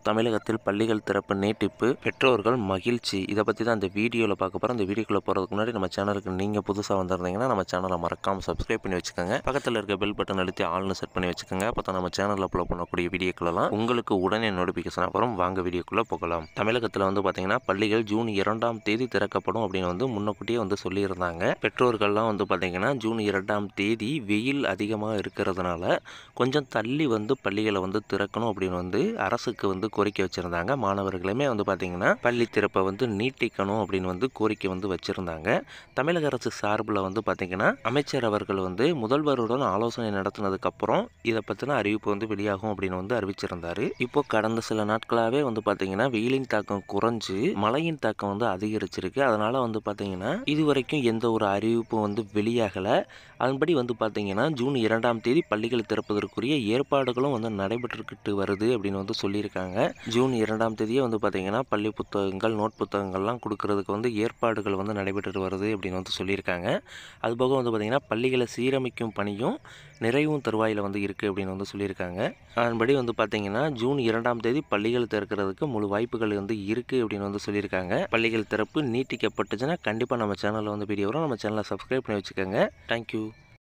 தமிழகத்தில் பள்ளிகள் திறப்பு நீட்டிப்பு, பெற்றோர்கள் மகிழ்ச்சி. இதை பற்றி தான் இந்த வீடியோவில் பார்க்க போகிறோம். இந்த வீடியோக்குள்ளே போகிறதுக்கு முன்னாடி நம்ம சேனலுக்கு நீங்கள் புதுசாக வந்திருந்தீங்கன்னா நம்ம சேனலை மறக்காமல் சப்ஸ்கிரைப் பண்ணி வச்சுக்கோங்க. பக்கத்தில் இருக்க பெல் பட்டன் அழுத்தி ஆல்னு செட் பண்ணி வச்சுக்கோங்க. அப்போ தான் நம்ம சேனலில் அப்லோட் பண்ணக்கூடிய வீடியோக்களெல்லாம் உங்களுக்கு உடனே நோட்டிஃபிகேஷன் அப்புறம் வாங்க வீடியோக்குள்ளே போகலாம். தமிழகத்தில் பார்த்தீங்கன்னா பள்ளிகள் ஜூன் 2ஆம் தேதி திறக்கப்படும் அப்படின்னு முன்னக்கூட்டியே சொல்லியிருந்தாங்க. பெற்றோர்கள்லாம் பார்த்தீங்கன்னா ஜூன் 2ஆம் தேதி வெயில் அதிகமாக இருக்கிறதுனால கொஞ்சம் தள்ளி பள்ளிகளை திறக்கணும் அப்படின்னு அரசுக்கு கோரிக்கை வச்சுருந்தாங்க. மாணவர்களுமே பார்த்தீங்கன்னா பள்ளி திறப்பை நீட்டிக்கணும் அப்படின்னு கோரிக்கை வச்சுருந்தாங்க. தமிழக அரசு சார்பில் பார்த்தீங்கன்னா அமைச்சர் அவர்கள் முதல்வருடன் ஆலோசனை நடத்தினதுக்கப்புறம் இதை பற்றின அறிவிப்பு வெளியாகும் அப்படின்னு அறிவிச்சிருந்தார். இப்போ கடந்த சில நாட்களாகவே பார்த்தீங்கன்னா வெயிலின் தாக்கம் குறைஞ்சு மழையின் தாக்கம் அதிகரிச்சிருக்கு. அதனால் பார்த்தீங்கன்னா இதுவரைக்கும் எந்த ஒரு அறிவிப்பும் வெளியாகலை. அதன்படி பார்த்தீங்கன்னா ஜூன் 2ஆம் தேதி பள்ளிகள் திறப்பதற்குரிய ஏற்பாடுகளும் நடைபெற்றுக்கிட்டு வருது அப்படின்னு சொல்லியிருக்காங்க. ஜூன் 2ஆம் தேதியே பார்த்தீங்கன்னா பள்ளி புத்தகங்கள், நோட் புத்தகங்கள்லாம் கொடுக்கறதுக்கு ஏற்பாடுகள் நடைபெற்று வருது அப்படின்னு சொல்லியிருக்காங்க. அதுபோக பார்த்தீங்கன்னா பள்ளிகளை சீரமைக்கும் பணியும் நிறைவும் தருவாயில் இருக்குது அப்படின்னு சொல்லியிருக்காங்க. அதன்படி பார்த்தீங்கன்னா ஜூன் 2ஆம் தேதி பள்ளிகள் திறக்கிறதுக்கு முழு வாய்ப்புகள் இருக்குது அப்படின்னு சொல்லியிருக்காங்க. பள்ளிகள் திறப்பு நீட்டிக்கப்பட்டுச்சுன்னா கண்டிப்பாக நம்ம சேனலில் வீடியோ வரும். நம்ம சேனலை சப்ஸ்கிரைப் பண்ணி வச்சுக்கோங்க. தேங்க்யூ.